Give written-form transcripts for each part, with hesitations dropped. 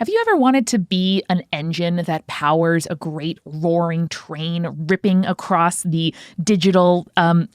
Have you ever wanted to be an engine that powers a great roaring train ripping across the digital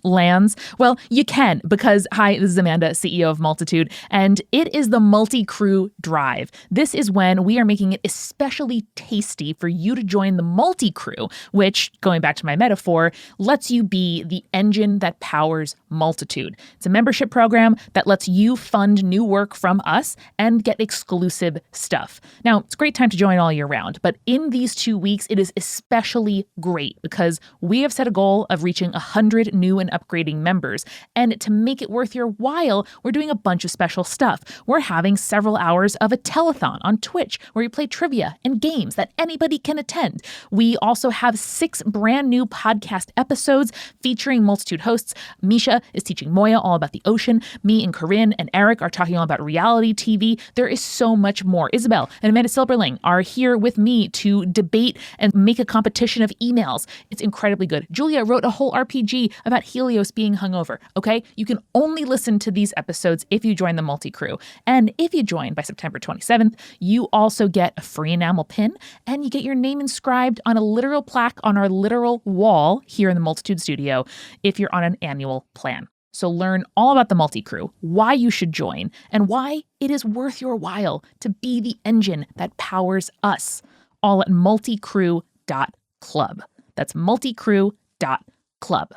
lands? Well, you can because, hi, this is Amanda, CEO of Multitude, and it is the MultiCrew Drive. This is when we are making it especially tasty for you to join the MultiCrew, which, going back to my metaphor, lets you be the engine that powers Multitude. It's a membership program that lets you fund new work from us and get exclusive stuff. Now, it's a great time to join all year round, but in these 2 weeks, it is especially great because we have set a goal of reaching 100 new and upgrading members. And to make it worth your while, we're doing a bunch of special stuff. We're having several hours of a telethon on Twitch where we play trivia and games that anybody can attend. We also have 6 brand new podcast episodes featuring Multitude hosts. Misha is teaching Moya all about the ocean. Me and Corinne and Eric are talking all about reality TV. There is so much more. Isabel and Amanda Silberling are here with me to debate and make a competition of emails. It's incredibly good. Julia wrote a whole RPG about Helios being hungover, okay? You can only listen to these episodes if you join the MultiCrew. And if you join by September 27th, you also get a free enamel pin and you get your name inscribed on a literal plaque on our literal wall here in the Multitude studio if you're on an annual plan. So learn all about the MultiCrew, why you should join, and why it is worth your while to be the engine that powers us, all at multicrew.club. That's multicrew.club.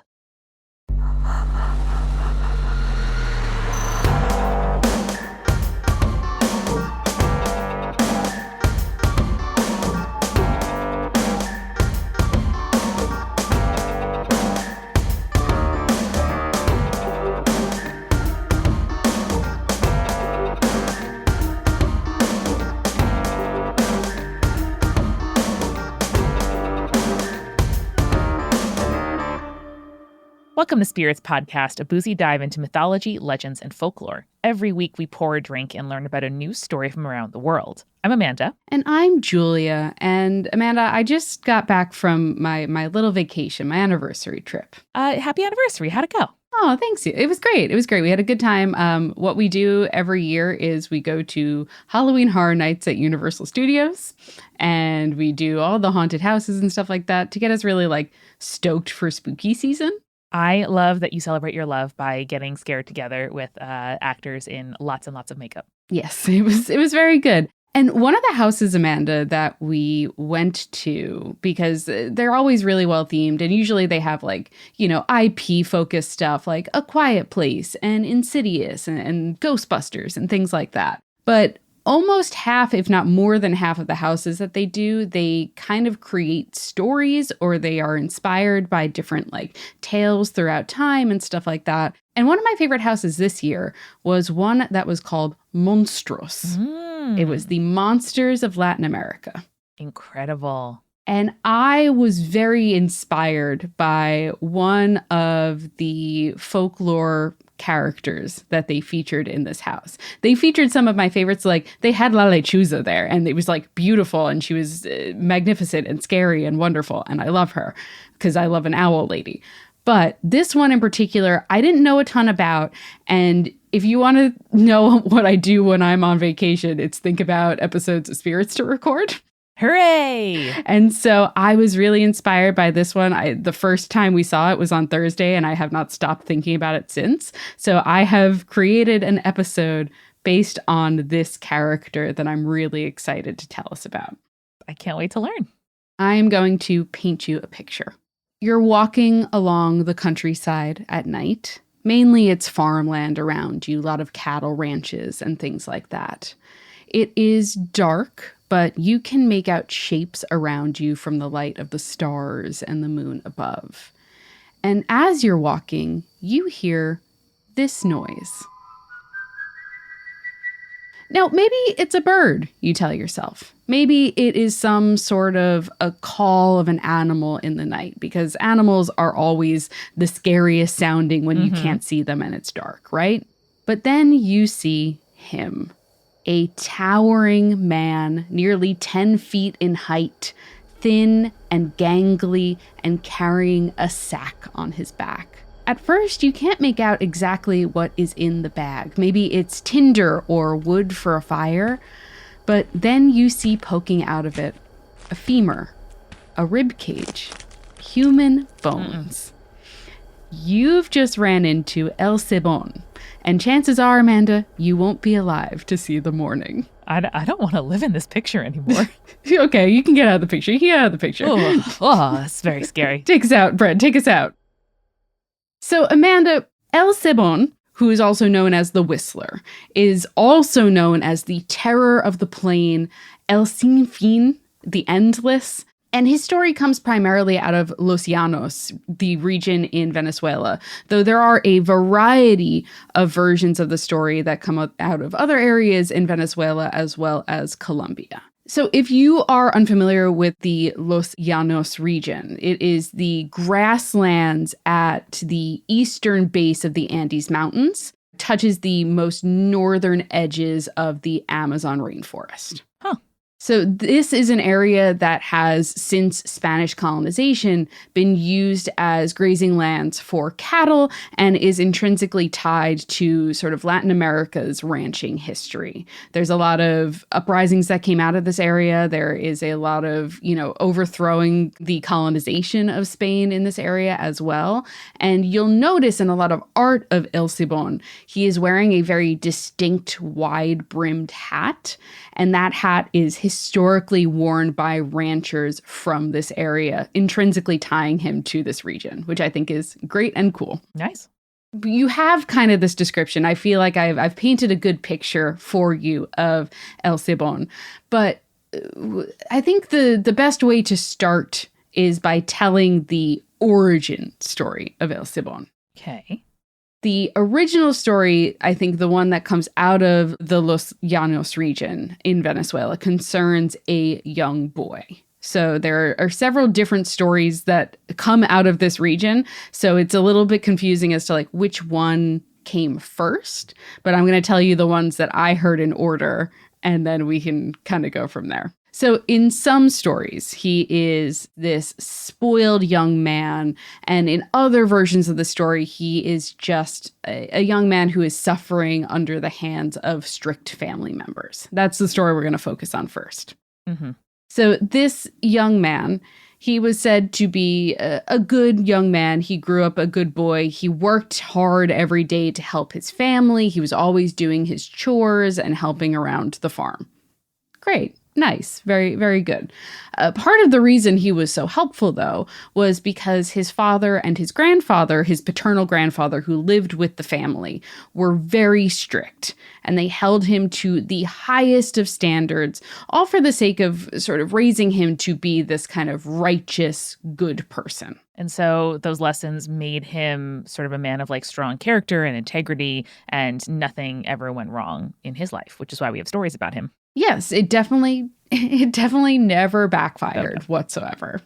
Welcome to Spirits Podcast, a boozy dive into mythology, legends, and folklore. Every week we pour a drink and learn about a new story from around the world. I'm Amanda. And I'm Julia. And Amanda, I just got back from my little vacation, my anniversary trip. Happy anniversary. How'd it go? Oh, thanks. It was great. We had a good time. What we do every year is we go to Halloween Horror Nights at Universal Studios, and we do all the haunted houses and stuff like that to get us really stoked for spooky season. I love that you celebrate your love by getting scared together with actors in lots and lots of makeup. Yes, it was very good. And one of the houses, Amanda, that we went to, because they're always really well themed, and usually they have IP focused stuff like A Quiet Place and Insidious and Ghostbusters and things like that. But almost half, if not more than half of the houses that they do, they kind of create stories or they are inspired by different tales throughout time and stuff like that. And one of my favorite houses this year was one that was called Monstruos. It was the monsters of Latin America. Incredible. And I was very inspired by one of the folklore characters that they featured in this house. They featured some of my favorites, they had La Lechuza there, and it was beautiful, and she was magnificent and scary and wonderful, and I love her because I love an owl lady. But this one in particular, I didn't know a ton about, and if you want to know what I do when I'm on vacation, it's think about episodes of Spirits to record. Hooray! And so I was really inspired by this one. The first time we saw it was on Thursday, and I have not stopped thinking about it since. So I have created an episode based on this character that I'm really excited to tell us about. I can't wait to learn. I'm going to paint you a picture. You're walking along the countryside at night. Mainly it's farmland around you, a lot of cattle ranches and things like that. It is dark, but you can make out shapes around you from the light of the stars and the moon above. And as you're walking, you hear this noise. Now, maybe it's a bird, you tell yourself. Maybe it is some sort of a call of an animal in the night, because animals are always the scariest sounding when you can't see them and it's dark, right? But then you see him. A towering man, nearly 10 feet in height, thin and gangly and carrying a sack on his back. At first, you can't make out exactly what is in the bag. Maybe it's tinder or wood for a fire, But then you see poking out of it a femur, a rib cage, human bones. You've just ran into El Silbón, and chances are, Amanda, you won't be alive to see the morning. I don't want to live in this picture anymore. Okay, you can get out of the picture. You can get out of the picture. Oh, that's very scary. Take us out, Brett. Take us out. So, Amanda, El Silbón, who is also known as the Whistler, is also known as the Terror of the Plain, El Sin Fin, the Endless. And his story comes primarily out of Los Llanos, the region in Venezuela, though there are a variety of versions of the story that come out of other areas in Venezuela as well as Colombia. So if you are unfamiliar with the Los Llanos region, it is the grasslands at the eastern base of the Andes Mountains, touches the most northern edges of the Amazon rainforest. So this is an area that has, since Spanish colonization, been used as grazing lands for cattle and is intrinsically tied to sort of Latin America's ranching history. There's a lot of uprisings that came out of this area. There is a lot of, overthrowing the colonization of Spain in this area as well. And you'll notice in a lot of art of El Silbón, he is wearing a very distinct wide-brimmed hat. And that hat is historically worn by ranchers from this area, intrinsically tying him to this region, which I think is great and cool. Nice. You have kind of this description. I feel like I've painted a good picture for you of El Silbón, but I think the best way to start is by telling the origin story of El Silbón. Okay. The original story, I think the one that comes out of the Los Llanos region in Venezuela, concerns a young boy. So there are several different stories that come out of this region. So it's a little bit confusing as to which one came first. But I'm going to tell you the ones that I heard in order, and then we can kind of go from there. So in some stories, he is this spoiled young man. And in other versions of the story, he is just a young man who is suffering under the hands of strict family members. That's the story we're going to focus on first. Mm-hmm. So this young man, he was said to be a good young man. He grew up a good boy. He worked hard every day to help his family. He was always doing his chores and helping around the farm. Great. Nice. Very, very good. Part of the reason he was so helpful, though, was because his father and his grandfather, his paternal grandfather who lived with the family, were very strict. And they held him to the highest of standards, all for the sake of sort of raising him to be this kind of righteous, good person. And so those lessons made him sort of a man of strong character and integrity, and nothing ever went wrong in his life, which is why we have stories about him. Yes, it definitely never backfired whatsoever.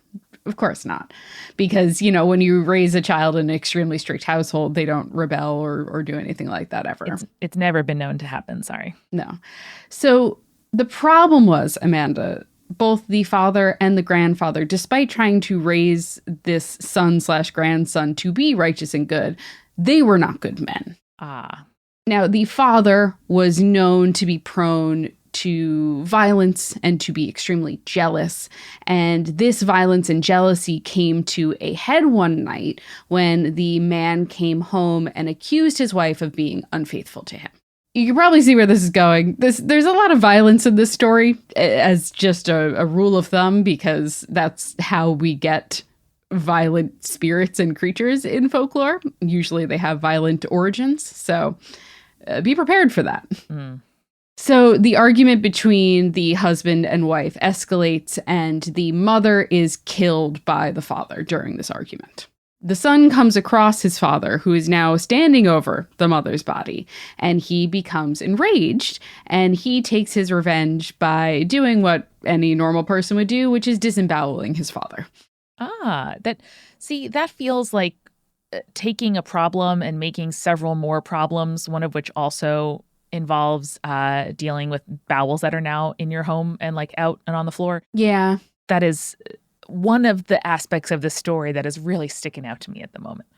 Of course not. Because, when you raise a child in an extremely strict household, they don't rebel or do anything like that ever. It's never been known to happen, sorry. No. So the problem was, Amanda, both the father and the grandfather, despite trying to raise this son/grandson to be righteous and good, they were not good men. Now, the father was known to be prone to violence and to be extremely jealous. And this violence and jealousy came to a head one night when the man came home and accused his wife of being unfaithful to him. You can probably see where this is going. There's a lot of violence in this story as just a rule of thumb, because that's how we get violent spirits and creatures in folklore. Usually they have violent origins. So be prepared for that. So the argument between the husband and wife escalates, and the mother is killed by the father during this argument. The son comes across his father, who is now standing over the mother's body, and he becomes enraged, and he takes his revenge by doing what any normal person would do, which is disemboweling his father. That feels like taking a problem and making several more problems, one of which also involves dealing with bowels that are now in your home and out and on the floor. Yeah. That is one of the aspects of the story that is really sticking out to me at the moment.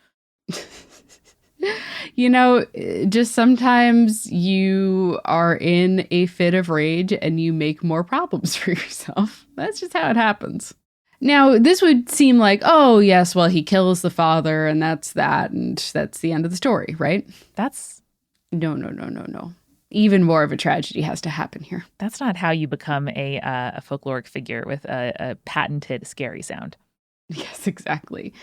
Just sometimes you are in a fit of rage and you make more problems for yourself. That's just how it happens. Now, this would seem like, oh, yes, well, he kills the father and that's that. And that's the end of the story, right? No. Even more of a tragedy has to happen here. That's not how you become a folkloric figure with a patented scary sound. Yes, exactly.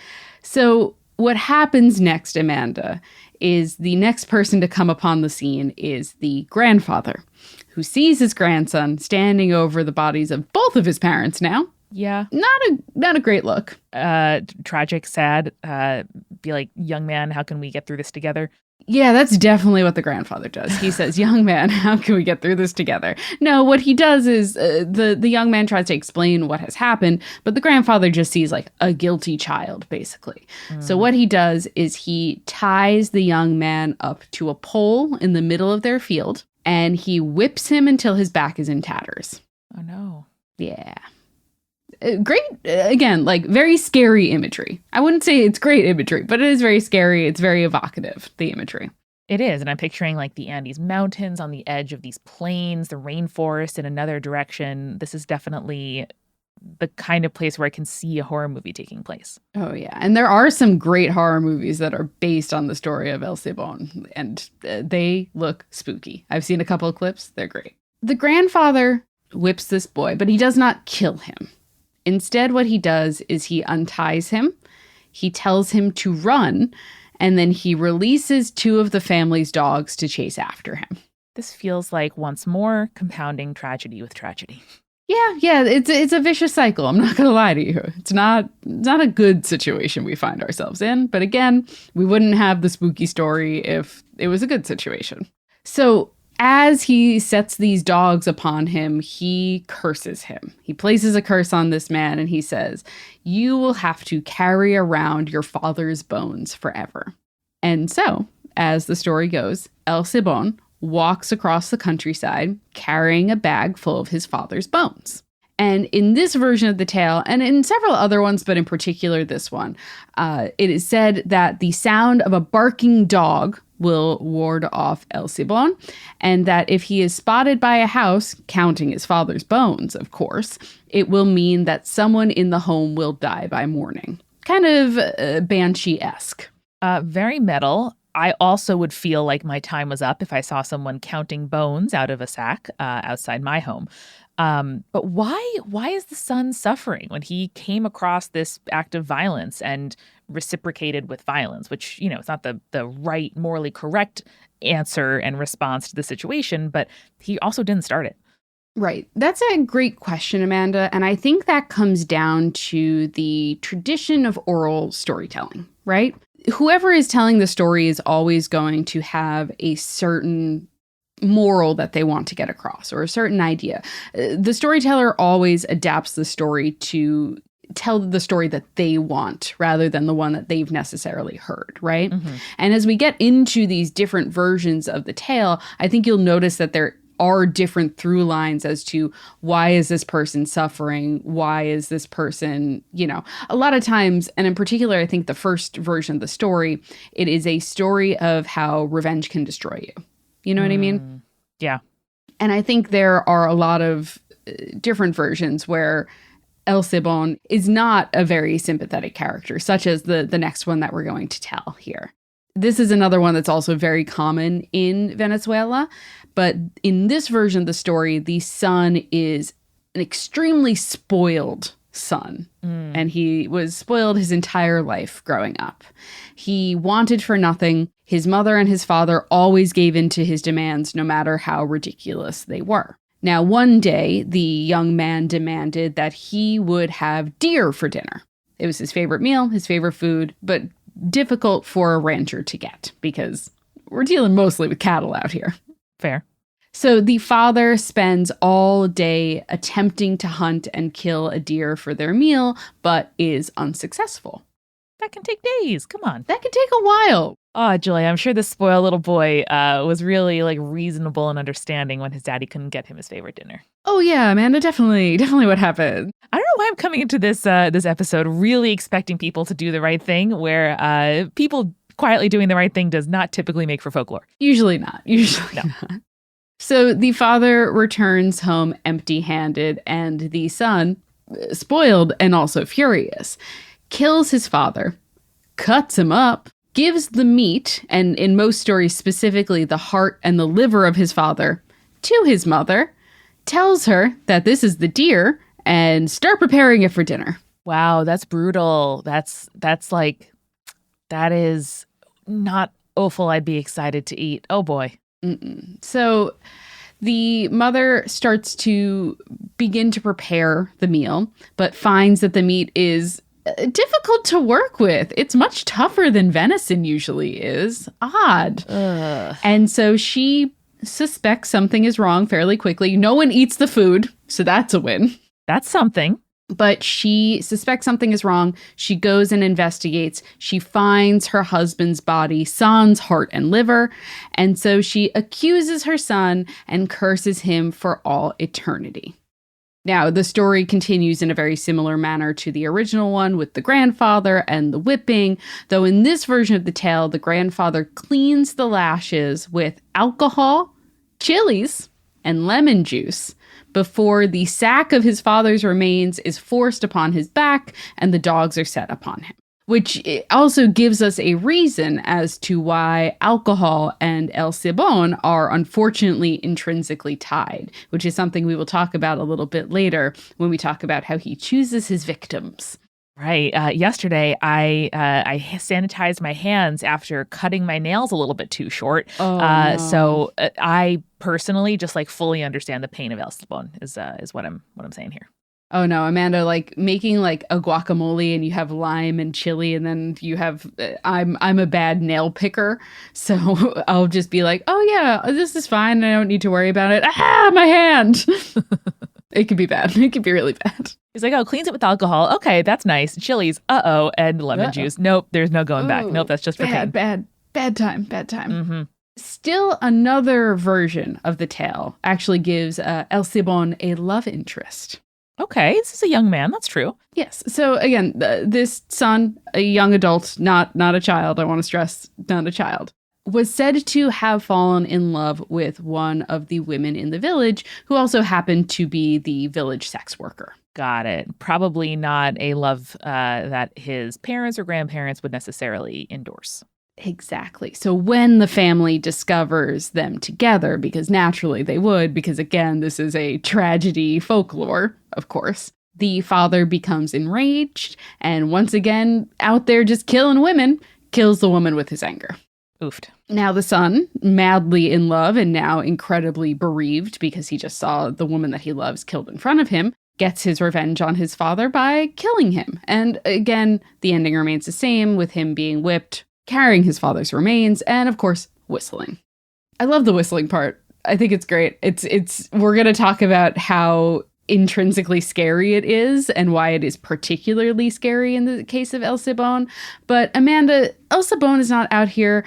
So what happens next, Amanda, is the next person to come upon the scene is the grandfather, who sees his grandson standing over the bodies of both of his parents now. Yeah. Not a great look. Tragic, sad, be like, young man, how can we get through this together? Yeah, that's definitely what the grandfather does. He says, young man, how can we get through this together? No, what he does is the young man tries to explain what has happened, but the grandfather just sees like a guilty child, basically. So what he does is he ties the young man up to a pole in the middle of their field, and he whips him until his back is in tatters. Oh, no. Yeah. Great, again, like very scary imagery. I wouldn't say it's great imagery, but it is very scary. It's very evocative, the imagery. It is. And I'm picturing like the Andes Mountains on the edge of these plains, the rainforest in another direction. This is definitely the kind of place where I can see a horror movie taking place. Oh, yeah. And there are some great horror movies that are based on the story of El Silbón, and they look spooky. I've seen a couple of clips. They're great. The grandfather whips this boy, but he does not kill him. Instead, what he does is he unties him, he tells him to run, and then he releases two of the family's dogs to chase after him. This feels like, once more, compounding tragedy with tragedy. Yeah, it's a vicious cycle. I'm not going to lie to you. It's not a good situation we find ourselves in. But again, we wouldn't have the spooky story if it was a good situation. So as he sets these dogs upon him, he curses him. He places a curse on this man and he says, "You will have to carry around your father's bones forever." And so, as the story goes, El Silbón walks across the countryside carrying a bag full of his father's bones. And in this version of the tale, and in several other ones, but in particular this one, it is said that the sound of a barking dog will ward off El Silbón, and that if he is spotted by a house, counting his father's bones, of course, it will mean that someone in the home will die by morning. Kind of banshee-esque. Very metal. I also would feel like my time was up if I saw someone counting bones out of a sack outside my home. But why is the son suffering when he came across this act of violence and reciprocated with violence, which, it's not the right, morally correct answer and response to the situation, but he also didn't start it. Right. That's a great question, Amanda. And I think that comes down to the tradition of oral storytelling, right? Whoever is telling the story is always going to have a certain moral that they want to get across or a certain idea. The storyteller always adapts the story to tell the story that they want rather than the one that they've necessarily heard, right? Mm-hmm. And as we get into these different versions of the tale, I think you'll notice that there are different through lines as to why is this person suffering? Why is this person, a lot of times, and in particular, I think the first version of the story, it is a story of how revenge can destroy you. You know what I mean? Yeah. And I think there are a lot of different versions where El Silbón is not a very sympathetic character, such as the next one that we're going to tell here. This is another one that's also very common in Venezuela. But in this version of the story, the son is an extremely spoiled son. And he was spoiled his entire life growing up. He wanted for nothing. His mother and his father always gave in to his demands, no matter how ridiculous they were. Now, one day, the young man demanded that he would have deer for dinner. It was his favorite meal, his favorite food, but difficult for a rancher to get because we're dealing mostly with cattle out here. Fair. So the father spends all day attempting to hunt and kill a deer for their meal, but is unsuccessful. That can take days. Come on. That can take a while. Oh, Julia, I'm sure this spoiled little boy was really reasonable and understanding when his daddy couldn't get him his favorite dinner. Oh yeah, Amanda, definitely what happened. I don't know why I'm coming into this episode really expecting people to do the right thing, where people quietly doing the right thing does not typically make for folklore. Usually not. Usually No. not. So the father returns home empty-handed, and the son, spoiled and also furious, kills his father, cuts him up, gives the meat, and in most stories specifically the heart and the liver of his father, to his mother, tells her that this is the deer, and start preparing it for dinner. Wow, that's brutal. That is not offal I'd be excited to eat. Oh boy. So the mother starts to begin to prepare the meal, but finds that the meat is difficult to work with. It's much tougher than venison usually is. Odd. Ugh. And so she suspects something is wrong fairly quickly. No one eats the food, so that's a win. That's something. But she suspects something is wrong. She goes and investigates. She finds her husband's body, San's heart and liver. And so she accuses her son and curses him for all eternity. Now, the story continues in a very similar manner to the original one with the grandfather and the whipping, though in this version of the tale, the grandfather cleans the lashes with alcohol, chilies, and lemon juice before the sack of his father's remains is forced upon his back and the dogs are set upon him. Which also gives us a reason as to why alcohol and El Silbón are unfortunately intrinsically tied, which is something we will talk about a little bit later when we talk about how he chooses his victims. Right. Yesterday, I sanitized my hands after cutting my nails a little bit too short. No. So I personally just like fully understand the pain of El Silbón is what I'm saying here. Oh no, Amanda, like making like a guacamole and you have lime and chili and then you have, I'm a bad nail picker. So I'll just be like, oh yeah, this is fine. I don't need to worry about it. Ah, my hand. It can be bad. It can be really bad. He's like, oh, cleans it with alcohol. Okay, that's nice. Chilies. Uh-oh. And lemon juice. Nope, there's no going back. Nope, that's just for pain. Bad time. Mm-hmm. Still another version of the tale actually gives El Silbón a love interest. Okay, this is a young man. That's true. Yes. So again, this son, a young adult, not a child, I want to stress, not a child, was said to have fallen in love with one of the women in the village who also happened to be the village sex worker. Got it. Probably not a love that his parents or grandparents would necessarily endorse. Exactly. So when the family discovers them together, because naturally they would, because again, this is a tragedy folklore, of course, the father becomes enraged and once again out there just killing women, kills the woman with his anger. Oofed. Now the son, madly in love and now incredibly bereaved because he just saw the woman that he loves killed in front of him, gets his revenge on his father by killing him. And again, the ending remains the same with him being whipped, carrying his father's remains, and of course, whistling. I love the whistling part. I think it's great. We're going to talk about how intrinsically scary it is and why it is particularly scary in the case of El Silbón. But Amanda, El Silbón is not out here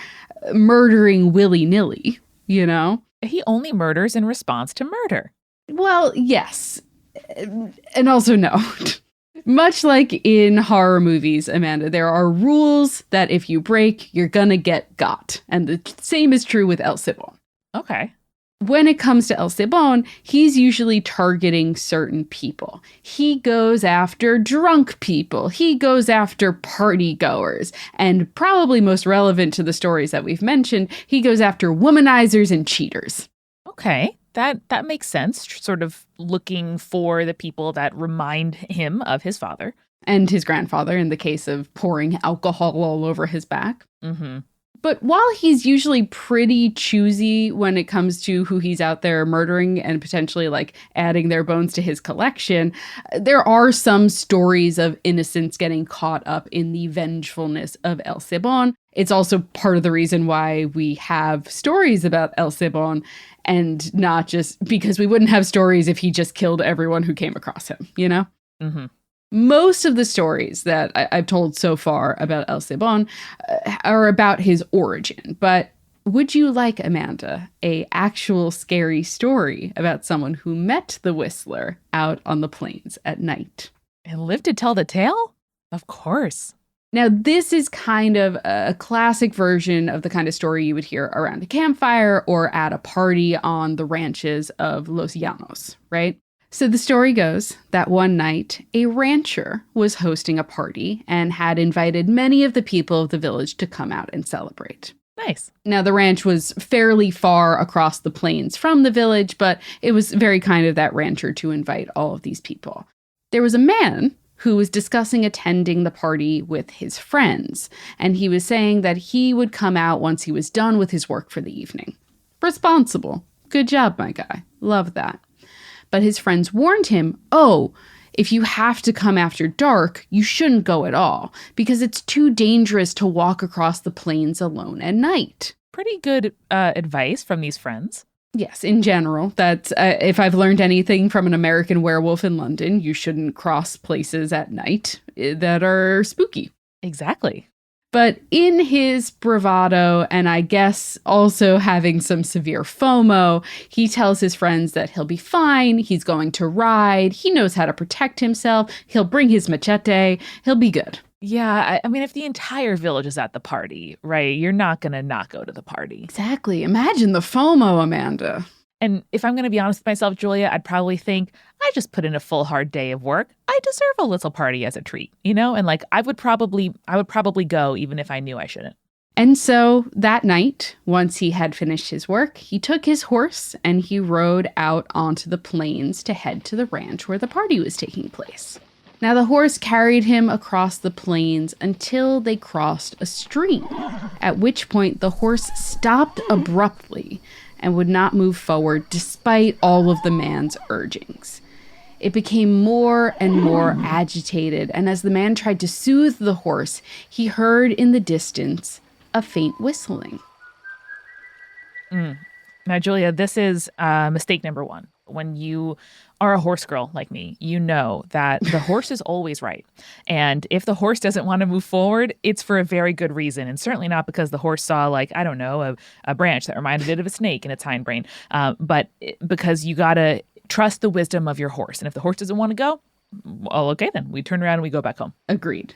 murdering willy-nilly, you know? He only murders in response to murder. Well, yes. And also no. Much like in horror movies, Amanda, there are rules that if you break, you're gonna get got. And the same is true with El Silbón. Okay. When it comes to El Silbón, he's usually targeting certain people. He goes after drunk people. He goes after party goers. And probably most relevant to the stories that we've mentioned, he goes after womanizers and cheaters. Okay. That makes sense. Sort of looking for the people that remind him of his father. And his grandfather in the case of pouring alcohol all over his back. Mm-hmm. But while he's usually pretty choosy when it comes to who he's out there murdering and potentially like adding their bones to his collection, there are some stories of innocents getting caught up in the vengefulness of El Silbón. It's also part of the reason why we have stories about El Silbón and not just because we wouldn't have stories if he just killed everyone who came across him, you know? Mm-hmm. Most of the stories that I've told so far about El Silbón are about his origin. But would you like, Amanda, a actual scary story about someone who met the Whistler out on the plains at night? And lived to tell the tale? Of course. Now, this is kind of a classic version of the kind of story you would hear around a campfire or at a party on the ranches of Los Llanos, right? So the story goes that one night, a rancher was hosting a party and had invited many of the people of the village to come out and celebrate. Nice. Now, the ranch was fairly far across the plains from the village, but it was very kind of that rancher to invite all of these people. There was a man who was discussing attending the party with his friends, and he was saying that he would come out once he was done with his work for the evening. Responsible. Good job, my guy. Love that. But his friends warned him, if you have to come after dark, you shouldn't go at all, because it's too dangerous to walk across the plains alone at night. Pretty good advice from these friends. Yes, in general, that if I've learned anything from an American Werewolf in London, you shouldn't cross places at night that are spooky. Exactly. But in his bravado, and I guess also having some severe FOMO, he tells his friends that he'll be fine, he's going to ride, he knows how to protect himself, he'll bring his machete, he'll be good. Yeah, I mean, if the entire village is at the party, right, you're not going to not go to the party. Exactly. Imagine the FOMO, Amanda. And if I'm going to be honest with myself, Julia, I'd probably think, I just put in a full hard day of work. I deserve a little party as a treat, And like, I would probably go even if I knew I shouldn't. And so that night, once he had finished his work, he took his horse and he rode out onto the plains to head to the ranch where the party was taking place. Now, the horse carried him across the plains until they crossed a stream, at which point the horse stopped abruptly and would not move forward despite all of the man's urgings. It became more and more agitated, and as the man tried to soothe the horse, he heard in the distance a faint whistling. Now, Julia, this is mistake number one. When you are a horse girl like me, you know that the horse is always right. And if the horse doesn't want to move forward, it's for a very good reason. And certainly not because the horse saw, a branch that reminded it of a snake in its hindbrain. But because you got to trust the wisdom of your horse. And if the horse doesn't want to go, well, okay, then we turn around and we go back home. Agreed.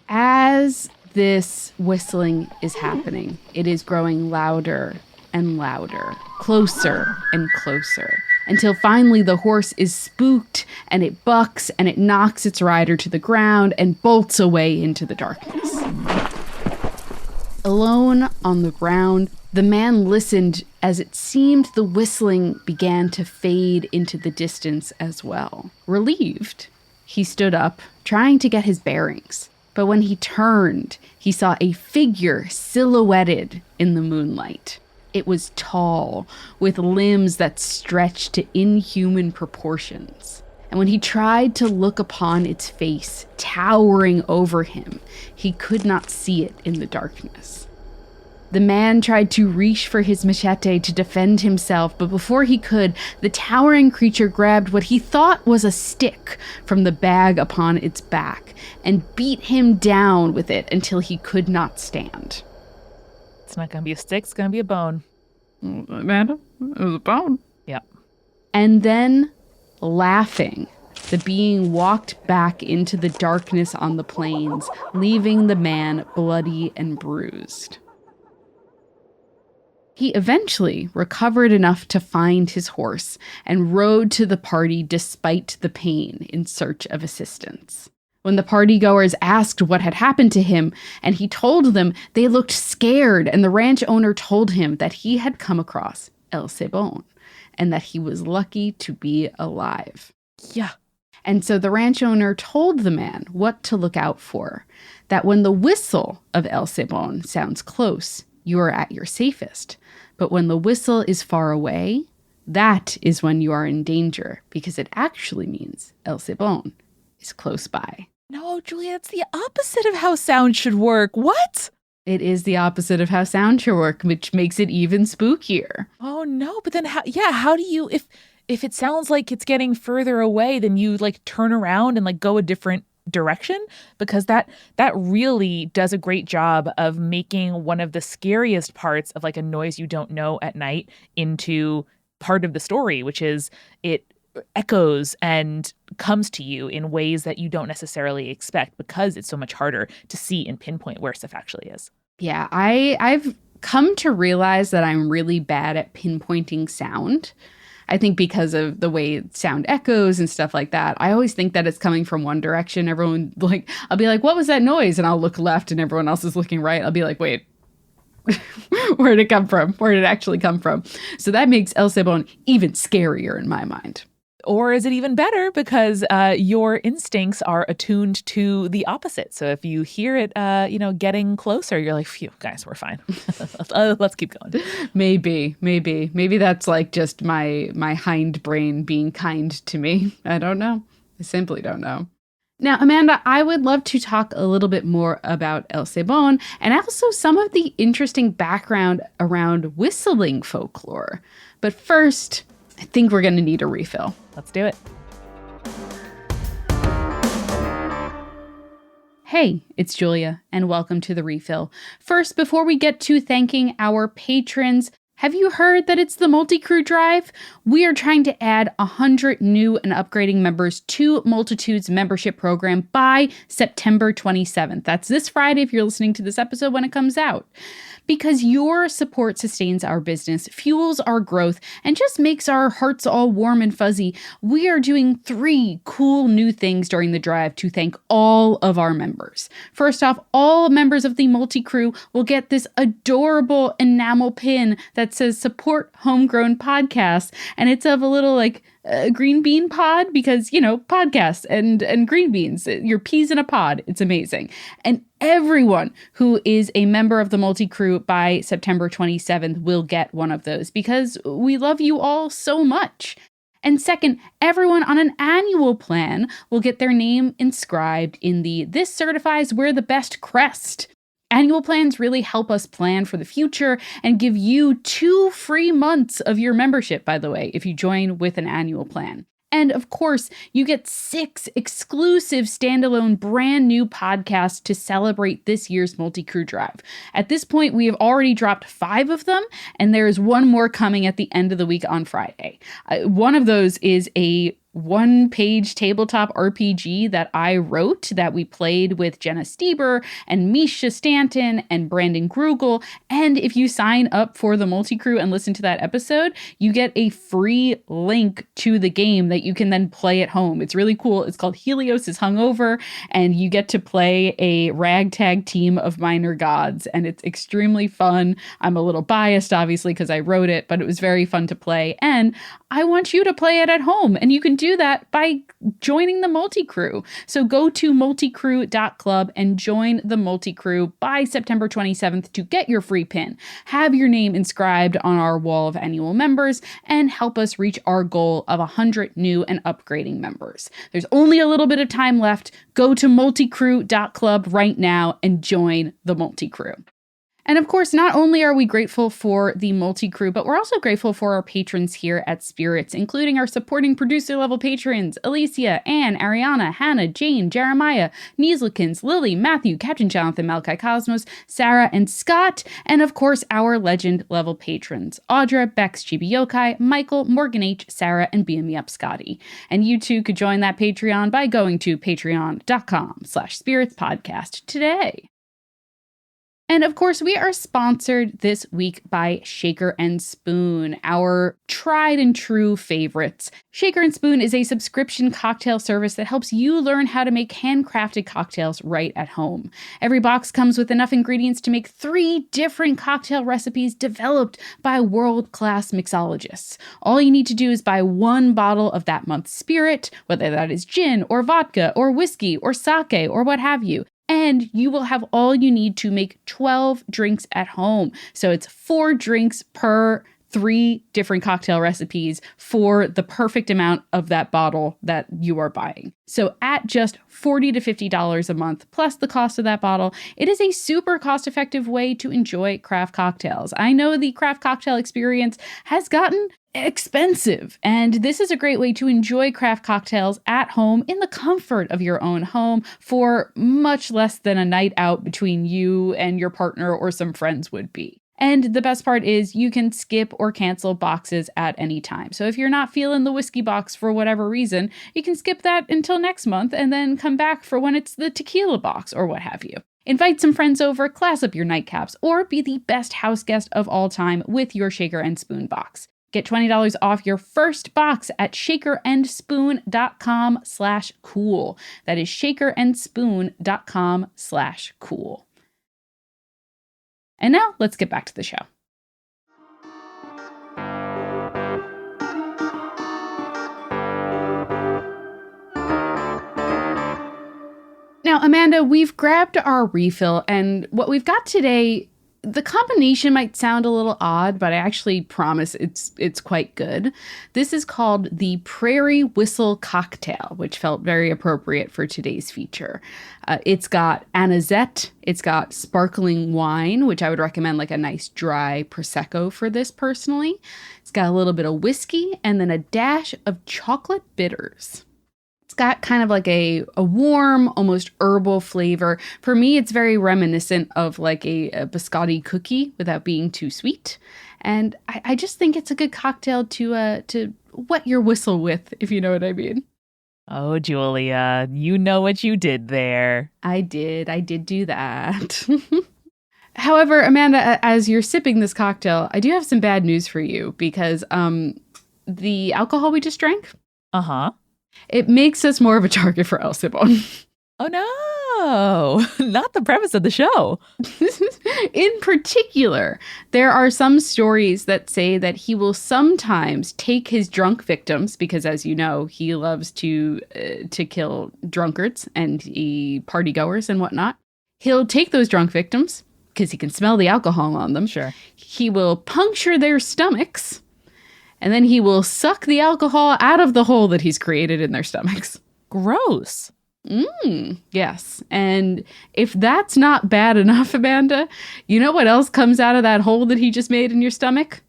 As this whistling is happening, it is growing louder and louder, closer and closer, until finally the horse is spooked and it bucks and it knocks its rider to the ground and bolts away into the darkness. Alone on the ground, the man listened as it seemed the whistling began to fade into the distance as well. Relieved, he stood up, trying to get his bearings. But when he turned, he saw a figure silhouetted in the moonlight. It was tall, with limbs that stretched to inhuman proportions. And when he tried to look upon its face, towering over him, he could not see it in the darkness. The man tried to reach for his machete to defend himself, but before he could, the towering creature grabbed what he thought was a stick from the bag upon its back and beat him down with it until he could not stand. It's not going to be a stick, it's going to be a bone. Amanda, it was a bone. Yeah. And then, laughing, the being walked back into the darkness on the plains, leaving the man bloody and bruised. He eventually recovered enough to find his horse and rode to the party despite the pain in search of assistance. When the partygoers asked what had happened to him, and he told them, they looked scared, and the ranch owner told him that he had come across El Silbón, and that he was lucky to be alive. Yeah. And so the ranch owner told the man what to look out for, that when the whistle of El Silbón sounds close, you are at your safest. But when the whistle is far away, that is when you are in danger, because it actually means El Silbón is close by. No, Julia, it's the opposite of how sound should work. What? It is the opposite of how sound should work, which makes it even spookier. Oh, no. But then how do you, if it sounds like it's getting further away, then you turn around and go a different direction? Because that really does a great job of making one of the scariest parts of a noise you don't know at night into part of the story, which is it echoes and comes to you in ways that you don't necessarily expect because it's so much harder to see and pinpoint where stuff actually is. Yeah, I've come to realize that I'm really bad at pinpointing sound. I think because of the way sound echoes and stuff like that. I always think that it's coming from one direction. Everyone, like, I'll be like, what was that noise? And I'll look left and everyone else is looking right. I'll be like, wait, where did it come from? Where did it actually come from? So that makes El Silbón even scarier in my mind. Or is it even better because your instincts are attuned to the opposite? So if you hear it, getting closer, you're like, phew, guys, we're fine. Let's keep going. Maybe that's like just my hind brain being kind to me. I don't know. I simply don't know. Now, Amanda, I would love to talk a little bit more about El Silbón and also some of the interesting background around whistling folklore. But first, I think we're going to need a refill. Let's do it. Hey, it's Julia, and welcome to The Refill. First, before we get to thanking our patrons, have you heard that it's the MultiCrew Drive? We are trying to add 100 new and upgrading members to Multitude's membership program by September 27th. That's this Friday if you're listening to this episode when it comes out. Because your support sustains our business, fuels our growth, and just makes our hearts all warm and fuzzy, we are doing 3 cool new things during the drive to thank all of our members. First off, all members of the MultiCrew will get this adorable enamel pin that says support homegrown podcasts, and it's of a little green bean pod because, podcasts and green beans, your peas in a pod. It's amazing. And everyone who is a member of the MultiCrew by September 27th will get one of those because we love you all so much. And second, everyone on an annual plan will get their name inscribed in the "This Certifies We're the Best" crest. Annual plans really help us plan for the future and give you 2 free months of your membership, by the way, if you join with an annual plan. And of course, you get 6 exclusive standalone brand new podcasts to celebrate this year's MultiCrew Drive. At this point, we have already dropped 5 of them, and there is one more coming at the end of the week on Friday. One of those is a 1-page tabletop RPG that I wrote that we played with Jenna Stieber and Misha Stanton and Brandon Grugel. And if you sign up for the MultiCrew and listen to that episode, you get a free link to the game that you can then play at home. It's really cool. It's called Helios is Hungover, and you get to play a ragtag team of minor gods, and it's extremely fun. I'm a little biased, obviously, because I wrote it, but it was very fun to play, and I want you to play it at home, and you can do that by joining the MultiCrew. So go to multicrew.club and join the MultiCrew by September 27th to get your free pin, have your name inscribed on our wall of annual members, and help us reach our goal of 100 new and upgrading members. There's only a little bit of time left. Go to multicrew.club right now and join the MultiCrew. And of course, not only are we grateful for the MultiCrew, but we're also grateful for our patrons here at Spirits, including our supporting producer level patrons, Alicia, Anne, Ariana, Hannah, Jane, Jeremiah, Neeslikins, Lily, Matthew, Captain Jonathan, Malachi Cosmos, Sarah, and Scott, and of course, our legend level patrons, Audra, Bex, Chibi Yokai, Michael, Morgan H, Sarah, and Beam Me Up Scotty. And you too could join that Patreon by going to patreon.com/spiritspodcast today. And of course, we are sponsored this week by Shaker and Spoon, our tried and true favorites. Shaker and Spoon is a subscription cocktail service that helps you learn how to make handcrafted cocktails right at home. Every box comes with enough ingredients to make 3 different cocktail recipes developed by world-class mixologists. All you need to do is buy 1 bottle of that month's spirit, whether that is gin or vodka or whiskey or sake or what have you. And you will have all you need to make 12 drinks at home. So it's 4 drinks per 3 different cocktail recipes for the perfect amount of that bottle that you are buying. So at just $40 to $50 a month, plus the cost of that bottle, it is a super cost-effective way to enjoy craft cocktails. I know the craft cocktail experience has gotten expensive, and this is a great way to enjoy craft cocktails at home in the comfort of your own home for much less than a night out between you and your partner or some friends would be. And the best part is you can skip or cancel boxes at any time. So if you're not feeling the whiskey box for whatever reason, you can skip that until next month and then come back for when it's the tequila box or what have you. Invite some friends over, class up your nightcaps, or be the best house guest of all time with your shaker and spoon box. Get $20 off your first box at shakerandspoon.com/cool. That is shakerandspoon.com/cool. And now let's get back to the show. Now, Amanda, we've grabbed our refill, and what we've got today, the combination might sound a little odd, but I actually promise it's quite good. This is called the Prairie Whistle Cocktail, which felt very appropriate for today's feature. It's got anisette, it's got sparkling wine, which I would recommend like a nice dry Prosecco for this personally. It's got a little bit of whiskey and then a dash of chocolate bitters. It's got kind of like a warm, almost herbal flavor. For me, it's very reminiscent of like a biscotti cookie without being too sweet. And I just think it's a good cocktail to wet your whistle with, if you know what I mean. Oh, Julia, you know what you did there. I did do that. However, Amanda, as you're sipping this cocktail, I do have some bad news for you because the alcohol we just drank, it makes us more of a target for El Silbón. Oh no, not the premise of the show. In particular, there are some stories that say that he will sometimes take his drunk victims, because as you know, he loves to kill drunkards and partygoers and whatnot. He'll take those drunk victims because he can smell the alcohol on them. Sure. He will puncture their stomachs. And then he will suck the alcohol out of the hole that he's created in their stomachs. Gross. Yes. And if that's not bad enough, Amanda, you know what else comes out of that hole that he just made in your stomach?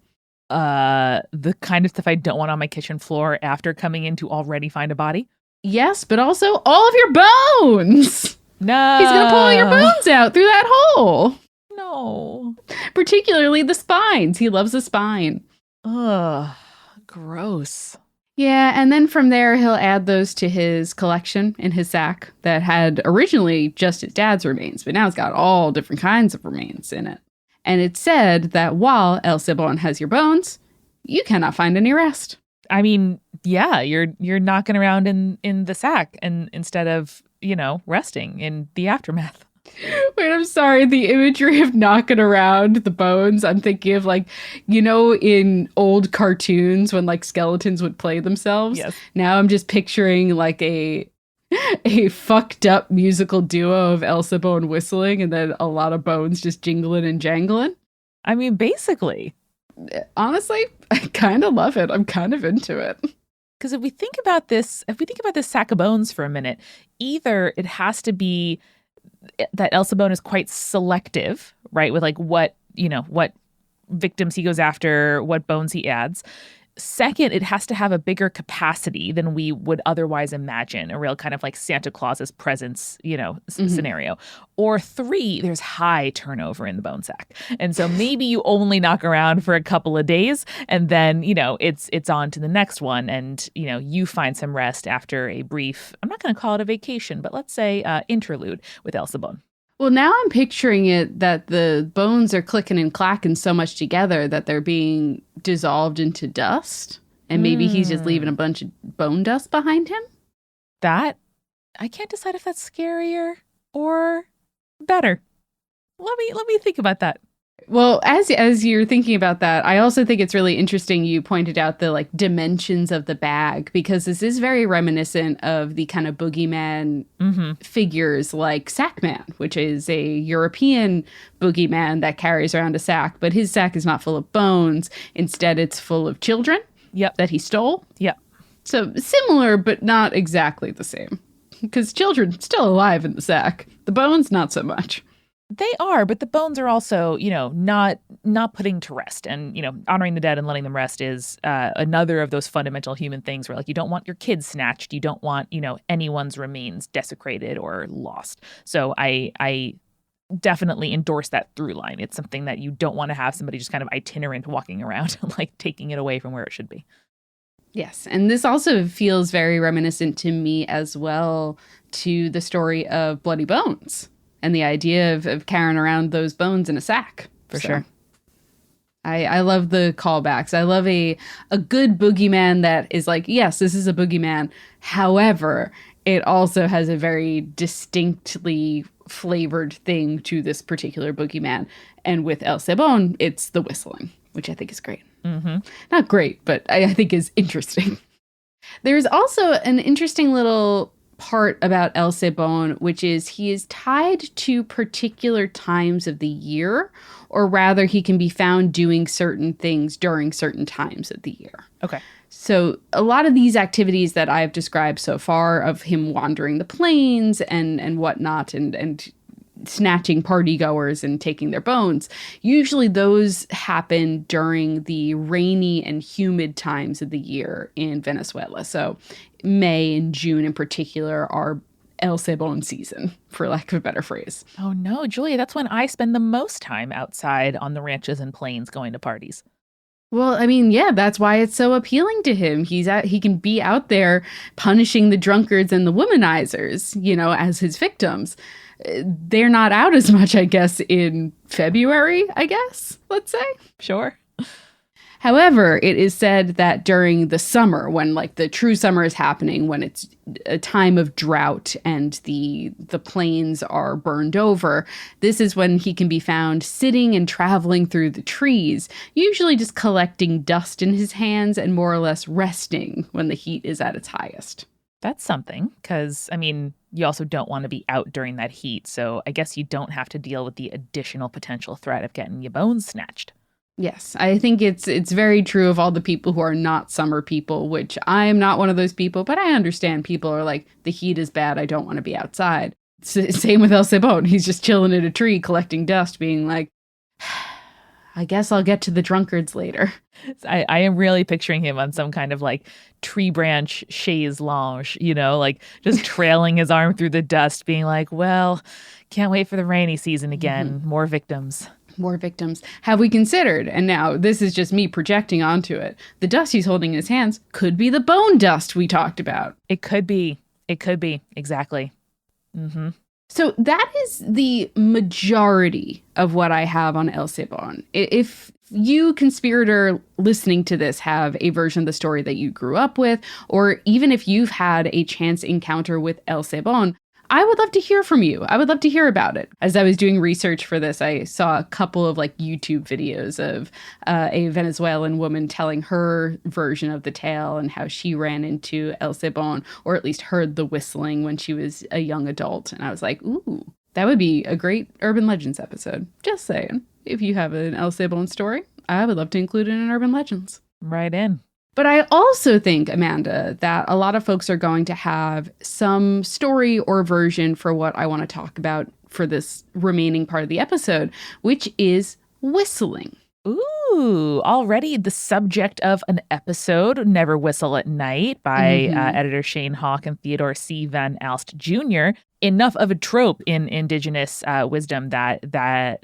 The kind of stuff I don't want on my kitchen floor after coming in to already find a body. Yes, but also all of your bones. No. He's going to pull all your bones out through that hole. No. Particularly the spines. He loves the spine. Ugh. Gross. Yeah, and then from there, he'll add those to his collection in his sack that had originally just his dad's remains, but now it's got all different kinds of remains in it. And it's said that while El Silbón has your bones, you cannot find any rest. I mean, yeah, you're knocking around in the sack and instead of, resting in the aftermath. Wait, I'm sorry. The imagery of knocking around the bones, I'm thinking of in old cartoons when skeletons would play themselves. Yes. Now I'm just picturing a fucked up musical duo of El Silbón whistling and then a lot of bones just jingling and jangling. I mean, basically. Honestly, I kind of love it. I'm kind of into it. Because if we think about this sack of bones for a minute, either it has to be that El Silbón is quite selective, right? With what victims he goes after, what bones he adds. Second, it has to have a bigger capacity than we would otherwise imagine, a real kind of Santa Claus's presence, scenario. Or three, there's high turnover in the bone sack. And so maybe you only knock around for a couple of days and then, it's on to the next one. And, you find some rest after a brief, I'm not going to call it a vacation, but let's say interlude with El Silbón. Well, now I'm picturing it that the bones are clicking and clacking so much together that they're being dissolved into dust. And maybe he's just leaving a bunch of bone dust behind him. That, I can't decide if that's scarier or better. Let me think about that. Well, as you're thinking about that, I also think it's really interesting you pointed out the dimensions of the bag, because this is very reminiscent of the kind of boogeyman figures like Sackman, which is a European boogeyman that carries around a sack, but his sack is not full of bones. Instead, it's full of children that he stole. Yep. So similar, but not exactly the same, because children still alive in the sack. The bones, not so much. They are, but the bones are also, not putting to rest. And, honoring the dead and letting them rest is another of those fundamental human things where, you don't want your kids snatched. You don't want, anyone's remains desecrated or lost. So I definitely endorse that through line. It's something that you don't want to have somebody just kind of itinerant walking around, like taking it away from where it should be. Yes, and this also feels very reminiscent to me as well to the story of Bloody Bones and the idea of carrying around those bones in a sack. For sure. I love the callbacks. I love a good boogeyman that is like, yes, this is a boogeyman. However, it also has a very distinctly flavored thing to this particular boogeyman. And with El Silbón, it's the whistling, which I think is great. Mm-hmm. Not great, but I think is interesting. There's also an interesting little part about El Silbón, which is he is tied to particular times of the year, or rather he can be found doing certain things during certain times of the year. Okay. So a lot of these activities that I've described so far of him wandering the plains and whatnot and snatching partygoers and taking their bones, usually those happen during the rainy and humid times of the year in Venezuela. So May and June in particular are El Silbón season, for lack of a better phrase. Oh no, Julia, that's when I spend the most time outside on the ranches and plains going to parties. Well, I mean, yeah, that's why it's so appealing to him. He can be out there punishing the drunkards and the womanizers, as his victims. They're not out as much, I guess, in February, let's say. Sure. However, it is said that during the summer, when like the true summer is happening, when it's a time of drought and the plains are burned over, this is when he can be found sitting and traveling through the trees, usually just collecting dust in his hands and more or less resting when the heat is at its highest. That's something, because, I mean, you also don't want to be out during that heat, so I guess you don't have to deal with the additional potential threat of getting your bones snatched. Yes, I think it's very true of all the people who are not summer people, which I am not one of those people, but I understand people are like, the heat is bad, I don't want to be outside. Same with El Silbón. He's just chilling in a tree collecting dust, being like, I guess I'll get to the drunkards later. I am really picturing him on some kind of like tree branch chaise lounge, like just trailing his arm through the dust, being like, well, can't wait for the rainy season again. Mm-hmm. More victims. More victims. Have we considered, and now this is just me projecting onto it, the dust he's holding in his hands could be the bone dust we talked about. It could be. Exactly. Mm-hmm. So that is the majority of what I have on El Silbón. If you, conspirator, listening to this, have a version of the story that you grew up with, or even if you've had a chance encounter with El Silbón, I would love to hear from you. I would love to hear about it. As I was doing research for this, I saw a couple of like YouTube videos of a Venezuelan woman telling her version of the tale and how she ran into El Silbón, or at least heard the whistling when she was a young adult. And I was like, ooh, that would be a great Urban Legends episode. Just saying. If you have an El Silbón story, I would love to include it in Urban Legends. Right in. But I also think, Amanda, that a lot of folks are going to have some story or version for what I want to talk about for this remaining part of the episode, which is whistling. Ooh, already the subject of an episode, Never Whistle at Night, by editor Shane Hawk and Theodore C. Van Alst Jr. Enough of a trope in Indigenous wisdom that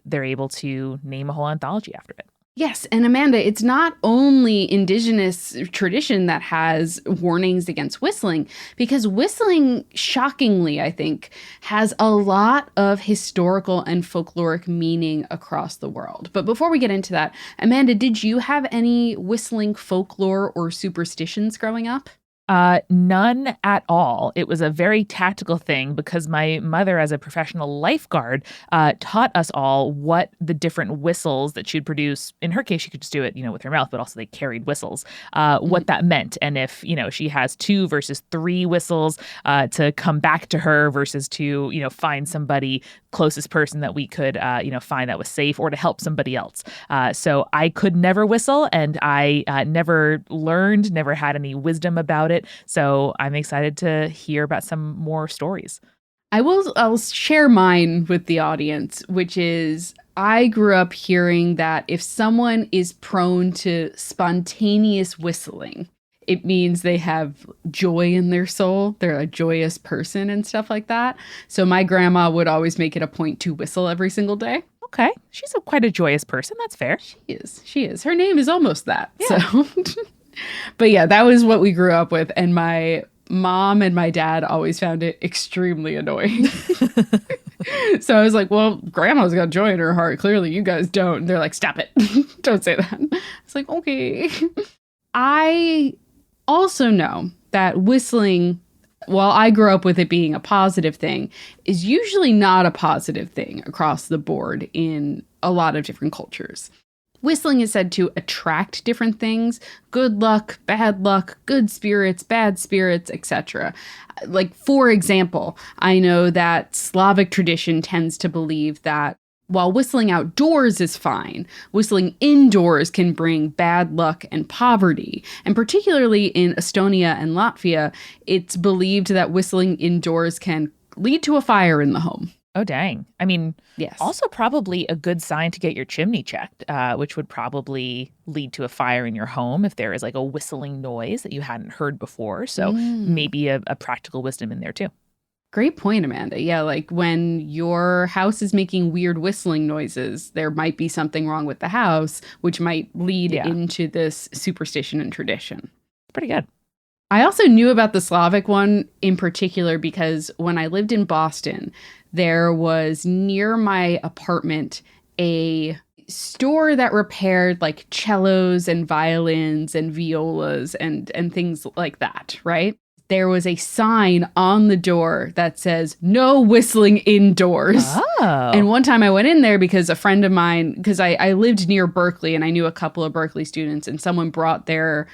they're able to name a whole anthology after it. Yes, and Amanda, it's not only Indigenous tradition that has warnings against whistling, because whistling, shockingly, I think, has a lot of historical and folkloric meaning across the world. But before we get into that, Amanda, did you have any whistling folklore or superstitions growing up? None at all. It was a very tactical thing because my mother, as a professional lifeguard, taught us all what the different whistles that she'd produce. In her case, she could just do it, with her mouth, but also they carried whistles, what that meant. And if, she has 2 versus 3 whistles to come back to her versus to, find somebody closest person that we could, find that was safe, or to help somebody else. So I could never whistle, and I never learned, never had any wisdom about it. So I'm excited to hear about some more stories. I'll share mine with the audience, which is I grew up hearing that if someone is prone to spontaneous whistling, it means they have joy in their soul. They're a joyous person and stuff like that. So my grandma would always make it a point to whistle every single day. Okay. She's quite a joyous person. That's fair. She is. Her name is almost that. Yeah. So, but yeah, that was what we grew up with. And my mom and my dad always found it extremely annoying. So I was like, well, grandma's got joy in her heart. Clearly you guys don't. And they're like, stop it. Don't say that. It's like, okay. I also know that whistling, while I grew up with it being a positive thing, is usually not a positive thing across the board in a lot of different cultures. Whistling is said to attract different things: good luck, good spirits, bad spirits, etc. Like, for example, I know that Slavic tradition tends to believe that while whistling outdoors is fine, whistling indoors can bring bad luck and poverty. And particularly in Estonia and Latvia, it's believed that whistling indoors can lead to a fire in the home. Oh, dang. I mean, yes. Also probably a good sign to get your chimney checked, which would probably lead to a fire in your home if there is like a whistling noise that you hadn't heard before. So maybe a practical wisdom in there too. Great point, Amanda. Yeah, like when your house is making weird whistling noises, there might be something wrong with the house, which might lead into this superstition and tradition. Pretty good. I also knew about the Slavic one in particular because when I lived in Boston, there was near my apartment a store that repaired like cellos and violins and violas and things like that, right? There was a sign on the door that says, no whistling indoors. Oh. And one time I went in there because a friend of mine, because I lived near Berkeley and I knew a couple of Berkeley students, and someone brought their,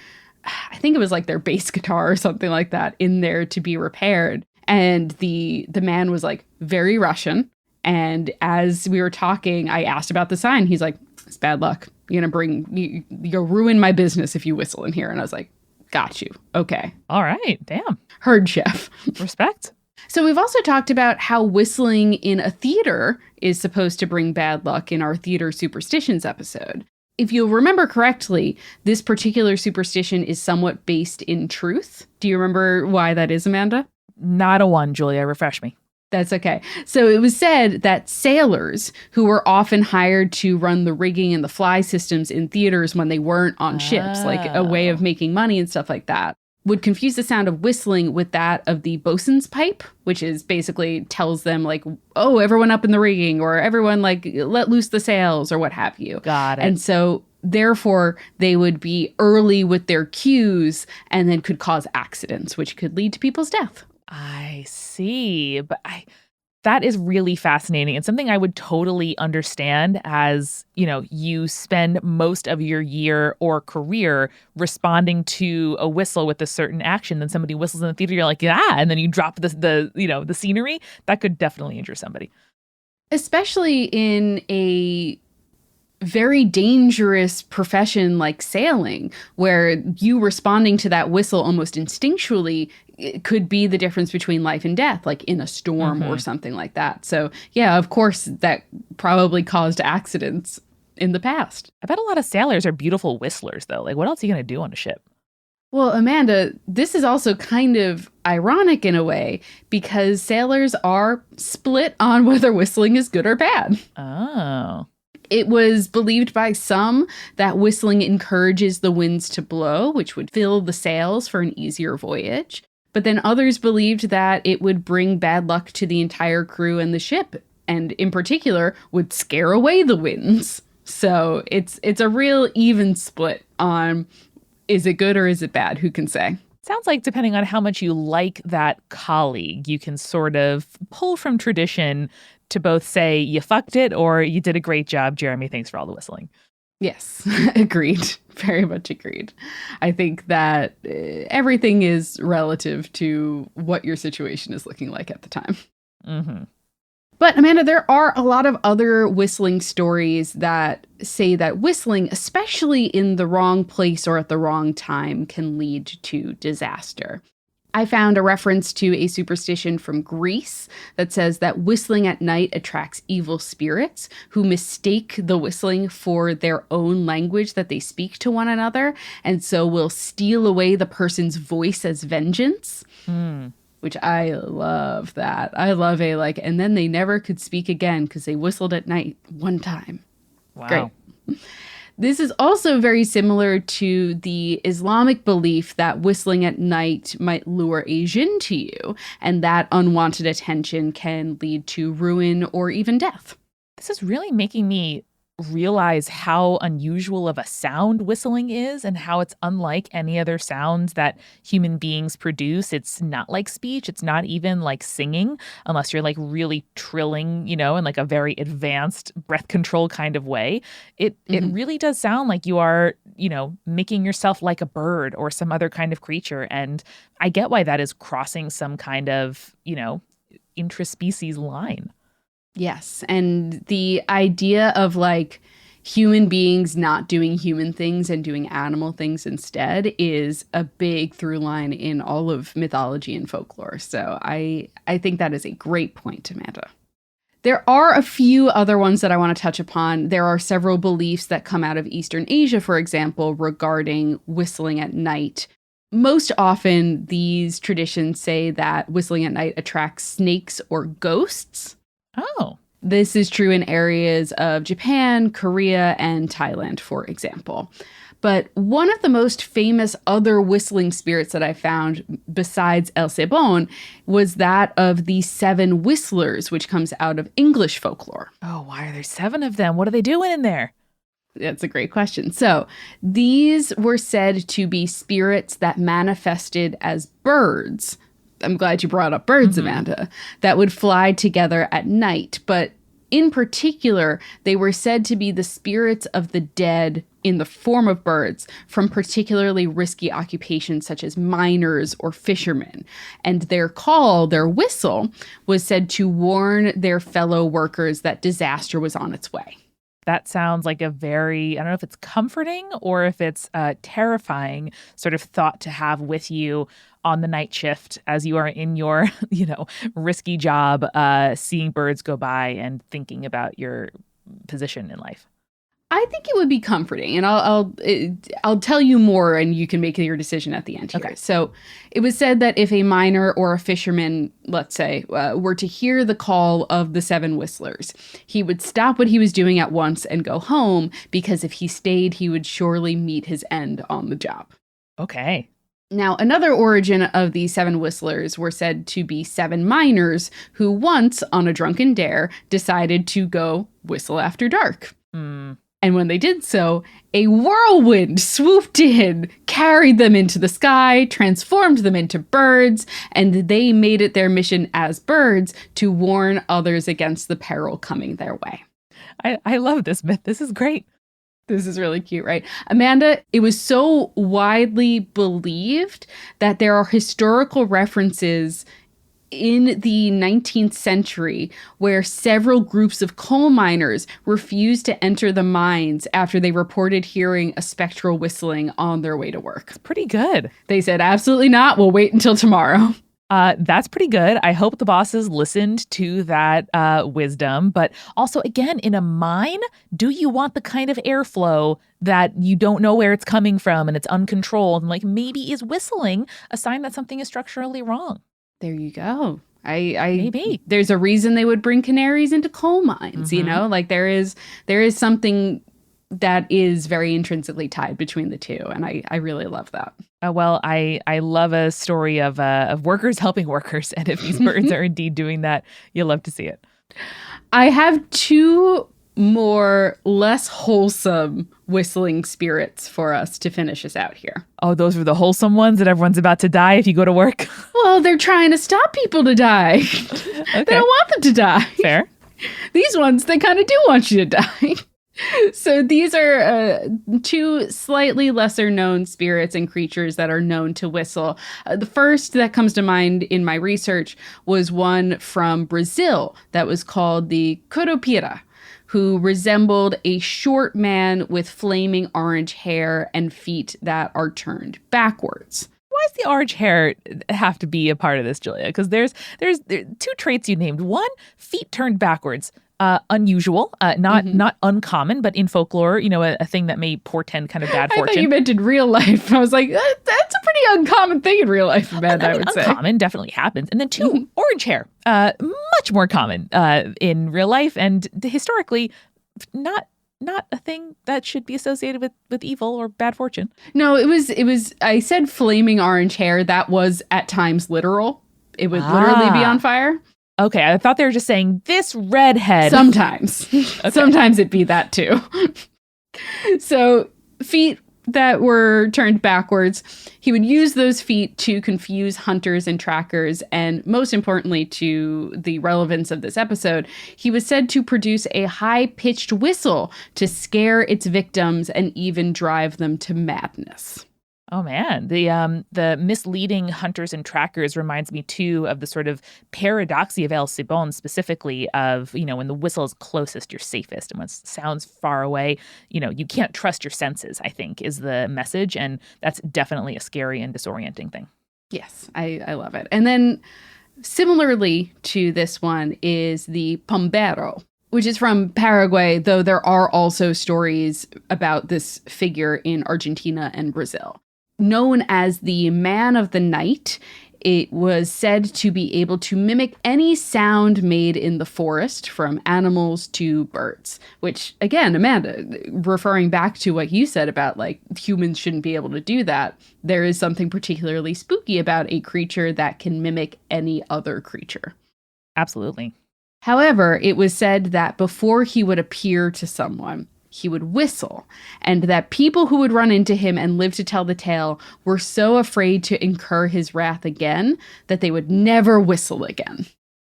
I think it was like their bass guitar or something like that in there to be repaired. And the man was like very Russian. And as we were talking, I asked about the sign. He's like, it's bad luck. You'll ruin my business if you whistle in here. And I was like, got you. Okay. All right. Damn. Heard, chef. Respect. So we've also talked about how whistling in a theater is supposed to bring bad luck in our theater superstitions episode. If you'll remember correctly, this particular superstition is somewhat based in truth. Do you remember why that is, Amanda? Not a one, Julia. Refresh me. That's okay. So it was said that sailors, who were often hired to run the rigging and the fly systems in theaters when they weren't on ships, like a way of making money and stuff like that, would confuse the sound of whistling with that of the bosun's pipe, which is basically tells them like, oh, everyone up in the rigging, or everyone like let loose the sails, or what have you. Got it. And so therefore they would be early with their cues and then could cause accidents, which could lead to people's death. I see. But that is really fascinating and something I would totally understand as, you spend most of your year or career responding to a whistle with a certain action. Then somebody whistles in the theater, you're like, yeah, and then you drop the scenery. That could definitely injure somebody. Especially in a very dangerous profession like sailing, where you responding to that whistle almost instinctually could be the difference between life and death, like in a storm or something like that. So yeah, of course, that probably caused accidents in the past. I bet a lot of sailors are beautiful whistlers, though. Like, what else are you going to do on a ship? Well, Amanda, this is also kind of ironic in a way, because sailors are split on whether whistling is good or bad. Oh. It was believed by some that whistling encourages the winds to blow, which would fill the sails for an easier voyage. But then others believed that it would bring bad luck to the entire crew and the ship, and in particular would scare away the winds. So it's a real even split on, is it good or is it bad? Who can say? Sounds like depending on how much you like that colleague, you can sort of pull from tradition to both say you fucked it or you did a great job, Jeremy. Thanks for all the whistling. Yes, agreed. Very much agreed. I think that everything is relative to what your situation is looking like at the time. Mm-hmm. But Amanda, there are a lot of other whistling stories that say that whistling, especially in the wrong place or at the wrong time, can lead to disaster. I found a reference to a superstition from Greece that says that whistling at night attracts evil spirits who mistake the whistling for their own language that they speak to one another, and so will steal away the person's voice as vengeance. Which I love that. I love and then they never could speak again because they whistled at night one time. Wow. Great. This is also very similar to the Islamic belief that whistling at night might lure a jinn to you, and that unwanted attention can lead to ruin or even death. This is really making me realize how unusual of a sound whistling is and how it's unlike any other sounds that human beings produce. It's not like speech. It's not even like singing unless you're like really trilling, in like a very advanced breath control kind of way. It really does sound like you are, making yourself like a bird or some other kind of creature. And I get why that is crossing some kind of, intraspecies line. Yes. And the idea of human beings not doing human things and doing animal things instead is a big through line in all of mythology and folklore. So I think that is a great point, Amanda. There are a few other ones that I want to touch upon. There are several beliefs that come out of Eastern Asia, for example, regarding whistling at night. Most often, these traditions say that whistling at night attracts snakes or ghosts. Oh. This is true in areas of Japan, Korea, and Thailand, for example. But one of the most famous other whistling spirits that I found, besides El Silbón, was that of the 7 whistlers, which comes out of English folklore. Oh, why are there 7 of them? What are they doing in there? That's a great question. So these were said to be spirits that manifested as birds. I'm glad you brought up birds, Amanda, that would fly together at night. But in particular, they were said to be the spirits of the dead in the form of birds from particularly risky occupations such as miners or fishermen. And their call, their whistle, was said to warn their fellow workers that disaster was on its way. That sounds like a very, I don't know if it's comforting or if it's a terrifying sort of thought to have with you on the night shift as you are in your, risky job, seeing birds go by and thinking about your position in life. I think it would be comforting, and I'll tell you more, and you can make your decision at the end here. Okay. So it was said that if a miner or a fisherman, let's say, were to hear the call of the 7 whistlers, he would stop what he was doing at once and go home, because if he stayed, he would surely meet his end on the job. Okay. Now, another origin of the 7 whistlers were said to be 7 miners who once, on a drunken dare, decided to go whistle after dark. And when they did so, a whirlwind swooped in, carried them into the sky, transformed them into birds, and they made it their mission as birds to warn others against the peril coming their way. I love this myth. This is great. This is really cute, right? Amanda, it was so widely believed that there are historical references in the 19th century where several groups of coal miners refused to enter the mines after they reported hearing a spectral whistling on their way to work. It's pretty good. They said, absolutely not. We'll wait until tomorrow. That's pretty good. I hope the bosses listened to that wisdom. But also, again, in a mine, do you want the kind of airflow that you don't know where it's coming from and it's uncontrolled? And maybe is whistling a sign that something is structurally wrong? There you go. Maybe there's a reason they would bring canaries into coal mines, there is something that is very intrinsically tied between the two. And I really love that. Well, I love a story of workers helping workers. And if these birds are indeed doing that, you'll love to see it. I have 2 more less wholesome whistling spirits for us to finish us out here. Oh, those were the wholesome ones that everyone's about to die if you go to work? Well, they're trying to stop people to die. Okay. They don't want them to die. Fair. These ones, they kind of do want you to die. So these are 2 slightly lesser known spirits and creatures that are known to whistle. The first that comes to mind in my research was one from Brazil that was called the Curupira, who resembled a short man with flaming orange hair and feet that are turned backwards. Why does the orange hair have to be a part of this, Julia? Because there two traits you named. One, feet turned backwards. Unusual, not uncommon, but in folklore, a thing that may portend kind of bad fortune. I thought you meant in real life. I was like, that's a pretty uncommon thing in real life, Amanda, I would say. Uncommon definitely happens. And then two, orange hair, much more common in real life, and historically not a thing that should be associated with evil or bad fortune. No, it was. I said flaming orange hair. That was at times literal. It would literally be on fire. Okay, I thought they were just saying this redhead. Sometimes. Okay. Sometimes it'd be that too. So feet that were turned backwards, he would use those feet to confuse hunters and trackers. And most importantly to the relevance of this episode, he was said to produce a high-pitched whistle to scare its victims and even drive them to madness. Oh, man. The misleading hunters and trackers reminds me, too, of the sort of paradoxy of El Silbón, specifically of, when the whistle is closest, you're safest. And when it sounds far away, you can't trust your senses, I think, is the message. And that's definitely a scary and disorienting thing. Yes, I love it. And then similarly to this one is the pombero, which is from Paraguay, though there are also stories about this figure in Argentina and Brazil. Known as the man of the night, it was said to be able to mimic any sound made in the forest, from animals to birds. Which, again, Amanda, referring back to what you said about, humans shouldn't be able to do that, there is something particularly spooky about a creature that can mimic any other creature. Absolutely. However, it was said that before he would appear to someone, he would whistle, and that people who would run into him and live to tell the tale were so afraid to incur his wrath again that they would never whistle again.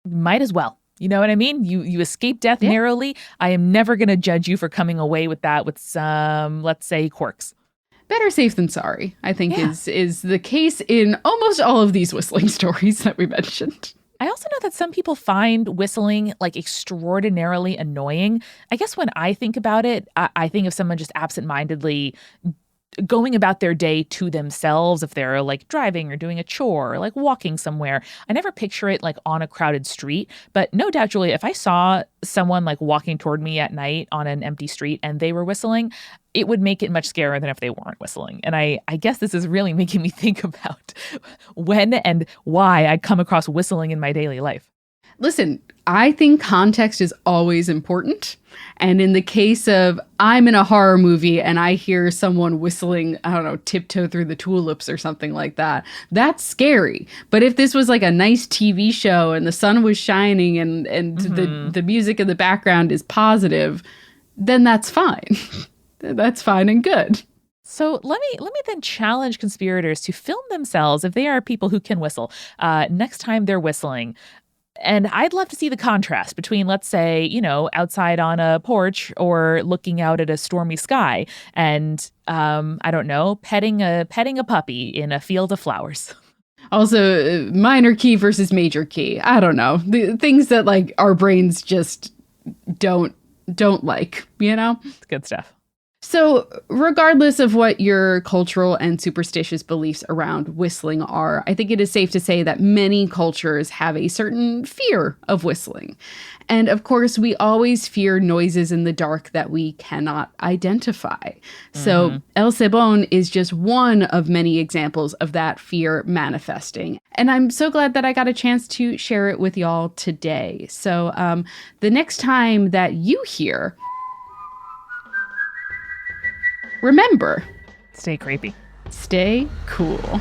Might as well. You know what I mean? You escape death narrowly. I am never going to judge you for coming away with that with some, let's say, quirks. Better safe than sorry, I think, is the case in almost all of these whistling stories that we mentioned. I also know that some people find whistling extraordinarily annoying. I guess when I think about it, I think of someone just absentmindedly going about their day to themselves, if they're driving or doing a chore or walking somewhere. I never picture it on a crowded street, but no doubt, Julia, if I saw someone walking toward me at night on an empty street and they were whistling, it would make it much scarier than if they weren't whistling. And I guess this is really making me think about when and why I come across whistling in my daily life. Listen, I think context is always important. And in the case of I'm in a horror movie and I hear someone whistling, I don't know, Tiptoe Through the Tulips or something like that, that's scary. But if this was a nice TV show and the sun was shining and the music in the background is positive, then that's fine. That's fine and good. So let me then challenge conspirators to film themselves, if they are people who can whistle, next time they're whistling. And I'd love to see the contrast between, let's say, outside on a porch or looking out at a stormy sky and, I don't know, petting a puppy in a field of flowers. Also, minor key versus major key. I don't know. The things that our brains just don't like, It's good stuff. So regardless of what your cultural and superstitious beliefs around whistling are, I think it is safe to say that many cultures have a certain fear of whistling. And of course, we always fear noises in the dark that we cannot identify. So El Silbón is just one of many examples of that fear manifesting. And I'm so glad that I got a chance to share it with y'all today. So the next time that you hear, remember, stay creepy. Stay cool.